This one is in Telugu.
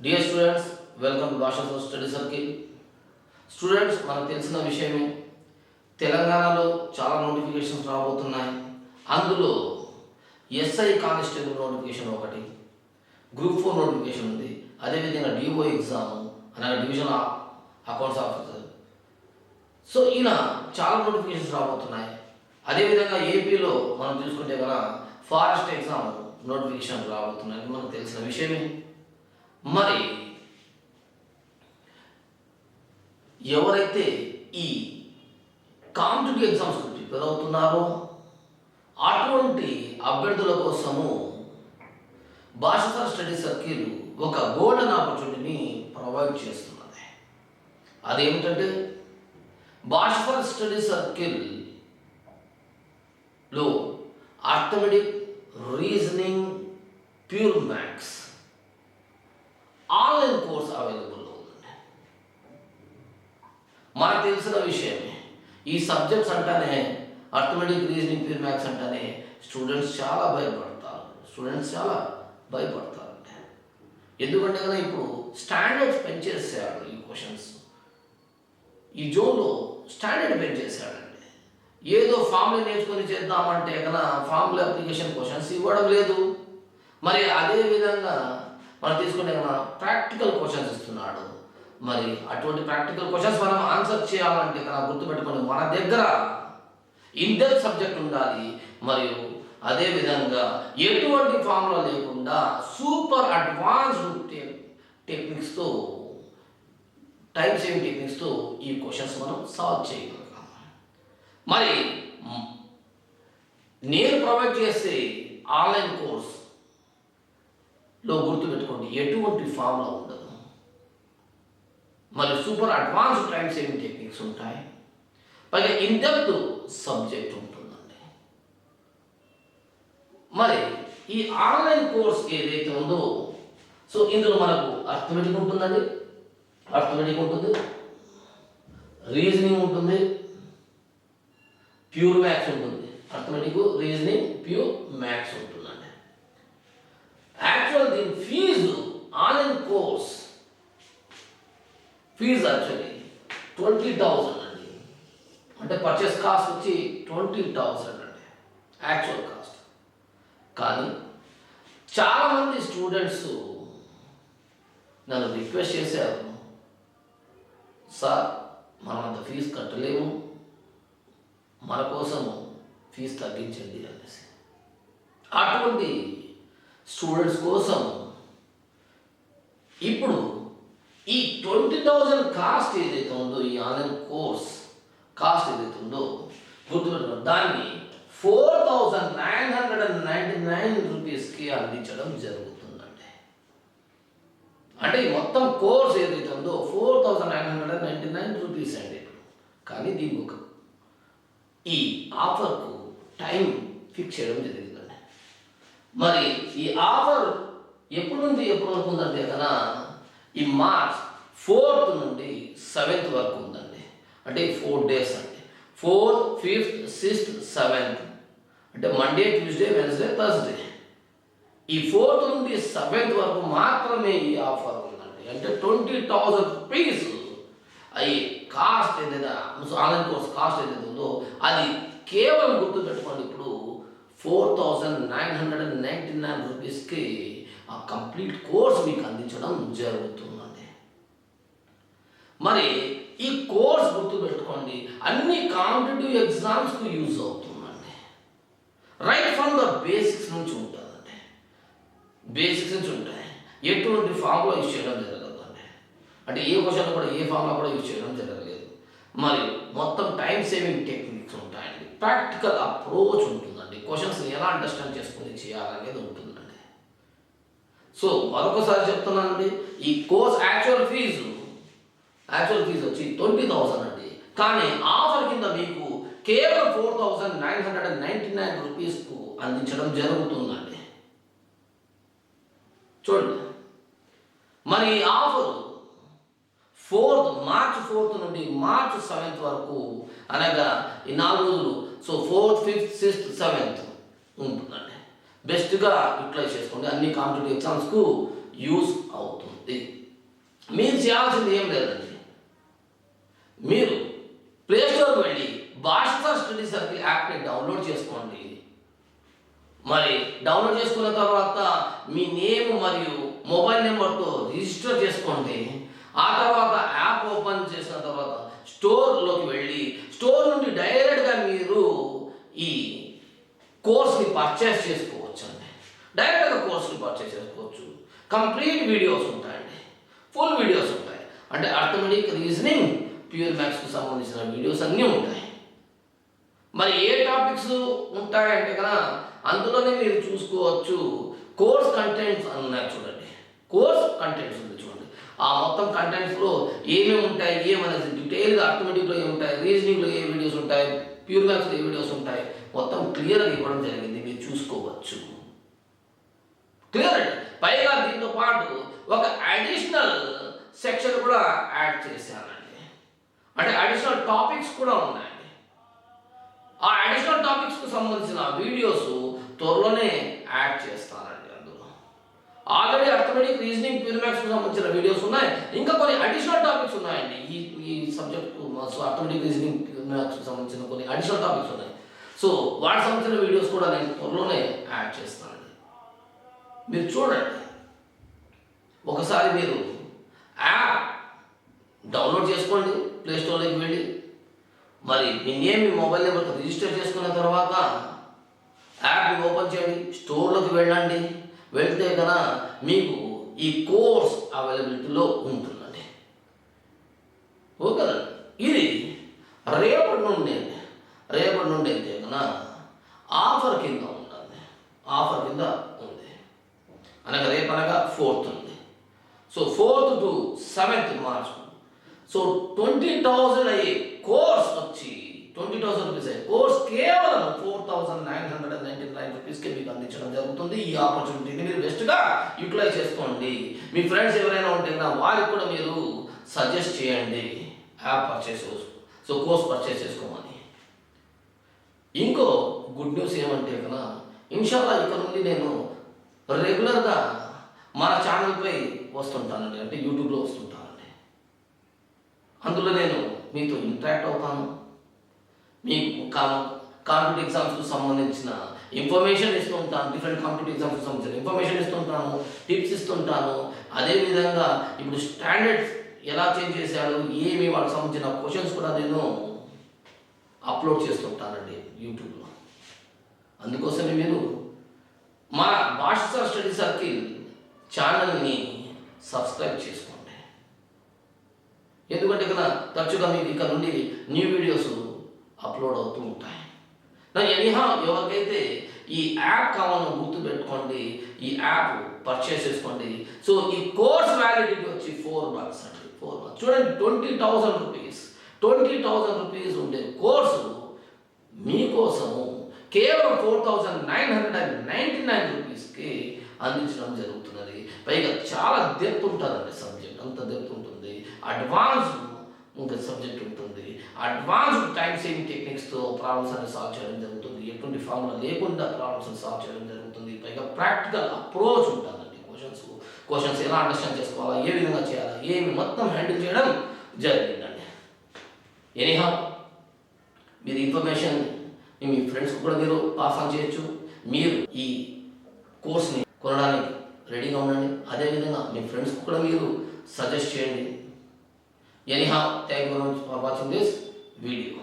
డియర్ స్టూడెంట్స్, వెల్కమ్ టు భాషా స్టడీ సర్కిల్. స్టూడెంట్స్, మనకు తెలిసిన విషయమే, తెలంగాణలో చాలా నోటిఫికేషన్స్ రాబోతున్నాయి. అందులో ఎస్ఐ కానిస్టేబుల్ నోటిఫికేషన్ ఒకటి, గ్రూప్ 4 నోటిఫికేషన్ ఉంది. అదేవిధంగా డిఓ ఎగ్జామ్ అనగా డివిజన్ అకౌంట్స్ ఆఫీసర్. సో ఇలా చాలా నోటిఫికేషన్స్ రాబోతున్నాయి. అదేవిధంగా ఏపీలో మనం చూసుకుంటే కనుక ఫారెస్ట్ ఎగ్జామ్ నోటిఫికేషన్ రాబోతున్నాయి, మనకు తెలిసిన విషయమే. మరి ఎవరైతే ఈ కాంపిటేటివ్ ఎగ్జామ్స్ ప్రిపేర్ అవుతున్నారో అటువంటి అభ్యర్థుల కోసము భాషా స్టడీ సర్కిల్ ఒక గోల్డెన్ ఆపర్చునిటీని ప్రొవైడ్ చేస్తున్నది. అదేమిటంటే భాషా స్టడీ సర్కిల్లో arithmetic, reasoning, pure maths online course అవైలబుల్లో ఉందండి. మనకు తెలిసిన విషయమే, ఈ సబ్జెక్ట్స్ అంటానే అర్థమెటిక్, రీజనింగ్, ప్యూర్ మ్యాథ్స్ అంటానే స్టూడెంట్స్ చాలా భయపడతారండి. ఎందుకంటే కదా ఇప్పుడు స్టాండర్డ్స్ పెంచేసాడు. ఈ క్వశ్చన్స్ ఈ జోన్లో స్టాండర్డ్ పెంచేసాడండి. ఏదో ఫామ్లో నేర్చుకొని చేద్దామంటే కదా ఫామ్లో అప్లికేషన్ క్వశ్చన్స్ ఇవ్వడం లేదు. మరి అదే విధంగా మనం తీసుకుంటే కదా ప్రాక్టికల్ క్వశ్చన్స్ ఇస్తున్నాడు. మరి అటువంటి ప్రాక్టికల్ క్వశ్చన్స్ మనం ఆన్సర్ చేయాలంటే కదా గుర్తుపెట్టుకొని మన దగ్గర ఇన్డెప్త్ సబ్జెక్ట్ ఉండాలి. మరియు అదేవిధంగా ఎటువంటి ఫామ్లో లేకుండా సూపర్ అడ్వాన్స్డ్ టెక్నిక్స్తో, టైం సేవింగ్ టెక్నిక్స్తో ఈ క్వశ్చన్స్ మనం సాల్వ్ చేయగలుగుతాం. మరి నేను ప్రొవైడ్ చేసే ఆన్లైన్ కోర్స్లో గుర్తుపెట్టుకోండి, ఎటువంటి ఫామ్లో ఉండదు. మరి super advanced time saving techniques ఉంటాయి. పైగా ఇన్డెప్త్ సబ్జెక్ట్ ఉంటుందండి. మరి ఈ ఆన్లైన్ కోర్స్ ఏదైతే ఉందో, సో ఇందులో మనకు అర్థమెటిక్ ఉంటుందండి, అర్థమెటిక్ ఉంటుంది, రీజనింగ్ ఉంటుంది, ప్యూర్ మ్యాథ్స్ ఉంటుంది. అర్థమెటిక్, రీజనింగ్, ప్యూర్ మ్యాథ్స్ ఉంటుందండి. యాక్చువల్ దీని fee online course fee actually 20,000 అండి. అంటే పర్చేస్ కాస్ట్ వచ్చి 20,000 అండి యాక్చువల్ కాస్ట్. కానీ చాలామంది స్టూడెంట్స్ నన్ను రిక్వెస్ట్ చేశారు, సార్ మనం అంత ఫీజు కట్టలేము, మన కోసము ఫీజు తగ్గించండి అనేసి. అటువంటి స్టూడెంట్స్ కోసం ఇప్పుడు ఈ 20,000 కాస్ట్ ఏదైతే ఉందో, ఈ ఆన్లైన్ కోర్స్ కాస్ట్ ఏదైతే ఉందో గుర్తుపెట్టుకోండి, దాన్ని 4,999 రూపీస్కి అందించడం జరుగుతుందండి. అంటే ఈ మొత్తం కోర్స్ ఏదైతే ఉందో 4,999 రూపీస్ అండి. కానీ దీనికి ఒక ఈ ఆఫర్కు టైం ఫిక్స్ చేయడం జరిగిందండి. మరి ఈ ఆఫర్ ఎప్పుడు నుండి ఎప్పుడు వరకు ఉందంటే కదా, ఈ మార్చ్ 4th నుండి 7th వరకు ఉందండి. అంటే 4 days అండి. 4th, 5th, 6th, 7th అంటే మండే, ట్యూస్డే, వెన్స్డే, థర్స్డే. ఈ 4th నుండి 7th వరకు మాత్రమే ఈ ఆఫర్ ఉందండి. అంటే 20,000 రూపీస్ అయ్యి కాస్ట్ ఏదైనా ఆన్లైన్ కోర్స్ కాస్ట్ ఏదైతే ఉందో అది కేవలం గుర్తుపెట్టుకోండి, ఇప్పుడు 4,999 రూపీస్కి ఆ కంప్లీట్ కోర్స్ మీకు అందించడం జరుగుతుందండి. మరి ఈ కోర్స్ గుర్తుపెట్టుకోండి, అన్ని కాంపిటేటివ్ ఎగ్జామ్స్కు యూజ్ అవుతుందండి. రైట్ ఫ్రమ్ ద బేసిక్స్ నుంచి ఉంటుందండి. బేసిక్స్ నుంచి ఉంటాయి. ఎటువంటి ఫామ్లో యూజ్ చేయడం జరగదండి. అంటే ఏ క్వశ్చన్ కూడా ఏ ఫామ్లో కూడా యూజ్ చేయడం జరగలేదు. మరి మొత్తం టైం సేవింగ్ టెక్నిక్స్ ఉంటాయండి. ప్రాక్టికల్ అప్రోచ్ ఉంటుందండి. క్వశ్చన్స్ ఎలా అండర్స్టాండ్ చేసుకొని చేయాలనేది ఉంటుందండి. సో మరొకసారి చెప్తున్నానండి, ఈ కోర్స్ యాక్చువల్ ఫీజు వచ్చి 20,000 అండి. కానీ ఆఫర్ కింద మీకు కేవలం 4,999 రూపీస్కు అందించడం జరుగుతుందండి. చూడండి, మరి ఈ ఆఫర్ మార్చ్ 4th నుండి మార్చ్ 7th వరకు, అనగా ఈ 4 రోజులు. So 4th, 5th, 6th, 7th ఉంటుందండి. బెస్ట్గా యూటిలైజ్ చేసుకోండి. అన్ని కాంపిటేటివ్ ఎగ్జామ్స్కు యూజ్ అవుతుంది. జరుగుతుంది. మీరు చేయాల్సింది ఏం లేదండి, మీరు ప్లేస్టోర్కి వెళ్ళి భాషిత స్టడీ సర్కిల్ యాప్ని డౌన్లోడ్ చేసుకోండి. మరి డౌన్లోడ్ చేసుకున్న తర్వాత మీ నేమ్ మరియు మొబైల్ నెంబర్తో రిజిస్టర్ చేసుకోండి. ఆ తర్వాత యాప్ ఓపెన్ చేసిన తర్వాత స్టోర్లోకి వెళ్ళి స్టోర్ నుండి డైరెక్ట్గా మీరు ఈ కోర్స్ని పర్చేస్ చేసుకోవచ్చు అండి. డైరెక్ట్గా కోర్స్ని పర్చేస్ చేసుకోవచ్చు. కంప్లీట్ వీడియోస్ ఉంటాయండి, ఫుల్ వీడియోస్ ఉంటాయి. అంటే అర్థమెటిక్, రీజనింగ్, ప్యూర్ మ్యాథ్స్కి సంబంధించిన వీడియోస్ అన్నీ ఉంటాయి. మరి ఏ టాపిక్స్ ఉంటాయంటే కదా అందులోనే మీరు చూసుకోవచ్చు. కోర్స్ కంటెంట్స్ అని ఉన్నాయి చూడండి, కోర్స్ కంటెంట్స్ ఉంది చూడండి. ఆ మొత్తం కంటెంట్స్లో ఏమేమి ఉంటాయి, ఏమనేది డీటెయిల్గా అర్థమెటిక్లో ఏముంటాయి, రీజనింగ్లో ఏ వీడియోస్ ఉంటాయి, ప్యూర్ మ్యాథ్స్లో ఏ వీడియోస్ ఉంటాయి, మొత్తం క్లియర్గా ఇవ్వడం జరిగింది. మీరు చూసుకోవచ్చు. క్లియర్ అండి. పైగా దీంతో పాటు ఒక అడిషనల్ సెక్షన్ కూడా యాడ్ చేశానండి. అంటే అడిషనల్ టాపిక్స్ కూడా ఉన్నాయండి. ఆ అడిషనల్ టాపిక్స్కి సంబంధించిన వీడియోస్ త్వరలోనే యాడ్ చేస్తానండి. అందులో ఆల్రెడీ అర్థమెటిక్, రీజనింగ్, ప్యూర్ మ్యాథ్స్కి సంబంధించిన వీడియోస్ ఉన్నాయి. ఇంకా కొన్ని అడిషనల్ టాపిక్స్ ఉన్నాయండి. ఈ సబ్జెక్టు అర్థమెటిక్, రీజనింగ్, ప్యూర్ మ్యాథ్స్కి సంబంధించిన కొన్ని అడిషనల్ టాపిక్స్ ఉన్నాయి. సో వాటికి సంబంధించిన వీడియోస్ కూడా నేను త్వరలోనే యాడ్ చేస్తానండి. మీరు చూడండి. ఒకసారి మీరు యాప్ డౌన్లోడ్ చేసుకోండి ప్లేస్టోర్లోకి వెళ్ళి. మరి మీ నేమ్, మీ మొబైల్ నెంబర్తో రిజిస్టర్ చేసుకున్న తర్వాత యాప్ని ఓపెన్ చేయండి, స్టోర్లోకి వెళ్ళండి. వెళ్తే కనుక మీకు ఈ కోర్స్ అవైలబిలిటీలో ఉంటుందండి. ఓకేనండి. ఇది రేపటి నుండి అయితే కనుక ఆఫర్ కింద ఉంటుంది. ఆఫర్ కింద ఉంది అనగా రేపు అనగా 4th ఉంది. So 4th to 7th March. So 20,000 అయ్యే కోర్స్ వచ్చి 20,000 రూపీస్ అయ్యే కోర్స్ కేవలం 4,999 రూపీస్కి మీకు అందించడం జరుగుతుంది. ఈ ఆపర్చునిటీని మీరు బెస్ట్గా యూటిలైజ్ చేసుకోండి. మీ ఫ్రెండ్స్ ఎవరైనా ఉంటే వారికి కూడా మీరు సజెస్ట్ చేయండి app purchase, so course purchase చేసుకోమని. ఇంకో గుడ్ న్యూస్ ఏమంటే కనుక ఇన్షాల్లా ఇక నుండి నేను రెగ్యులర్గా మన ఛానల్పై వస్తుంటానండి. అంటే యూట్యూబ్లో వస్తుంటానండి. అందులో నేను మీతో ఇంటరాక్ట్ అవుతాను. మీకు కాంపిటేటివ్ ఎగ్జామ్స్కి సంబంధించిన ఇన్ఫర్మేషన్ ఇస్తూ ఉంటాను. డిఫరెంట్ కాంపిటేటివ్ ఎగ్జామ్స్కి సంబంధించిన ఇన్ఫర్మేషన్ ఇస్తుంటాను, టిప్స్ ఇస్తుంటాను. అదేవిధంగా ఇప్పుడు స్టాండర్డ్స్ ఎలా చేంజ్ చేశాడు, ఏమి వాళ్ళకి సంబంధించిన క్వశ్చన్స్ కూడా నేను అప్లోడ్ చేస్తుంటానండి యూట్యూబ్లో. అందుకోసమే మీరు మా భాషిత స్టడీ సర్కిల్ ఛానల్ని సబ్స్క్రైబ్ చేసుకోండి. ఎందుకంటే కదా తరచుగా మీకు ఇక్కడ నుండి న్యూ వీడియోస్ అప్లోడ్ అవుతూ ఉంటాయి. ఎనీహా ఎవరికైతే ఈ యాప్ కావాలో గుర్తుపెట్టుకోండి, ఈ యాప్ పర్చేస్ చేసుకోండి. సో ఈ కోర్స్ వ్యాలిడిటీ వచ్చి 4 months అండి. 4 months చూడండి. 20,000 రూపీస్, 20,000 రూపీస్ ఉండే కోర్సు మీకోసము కేవలం 4,999 రూపీస్కి అందించడం జరుగుతున్నది. పైగా చాలా డెప్త్ ఉంటుందండి సబ్జెక్ట్, అంత డెప్త్ ఉంటుంది. అడ్వాన్స్ ఇంకా సబ్జెక్ట్ ఉంటుంది. అడ్వాన్స్డ్ టైం సేవింగ్ టెక్నిక్స్తో ప్రాబ్లమ్స్ అన్ని సాల్వ్ చేయడం జరుగుతుంది. ఎటువంటి ఫార్ములా లేకుండా ప్రాబ్లమ్స్ సాల్వ్ చేయడం జరుగుతుంది. పైగా ప్రాక్టికల్ అప్రోచ్ ఉంటుందండి. క్వశ్చన్స్ ఎలా అండర్స్టాండ్ చేసుకోవాలా, ఏ విధంగా చేయాలా, ఏమి మొత్తం హ్యాండిల్ చేయడం జరిగిందండి. ఎనీహౌ మీరు ఇన్ఫర్మేషన్ మీ ఫ్రెండ్స్కి కూడా మీరు పాస్ ఆన్ చేయొచ్చు. మీరు ఈ కోర్స్ని కొనడానికి రెడీగా ఉండండి. అదేవిధంగా మీ ఫ్రెండ్స్కి కూడా మీరు సజెస్ట్ చేయండి. Anyhow thank you very much for watching this video.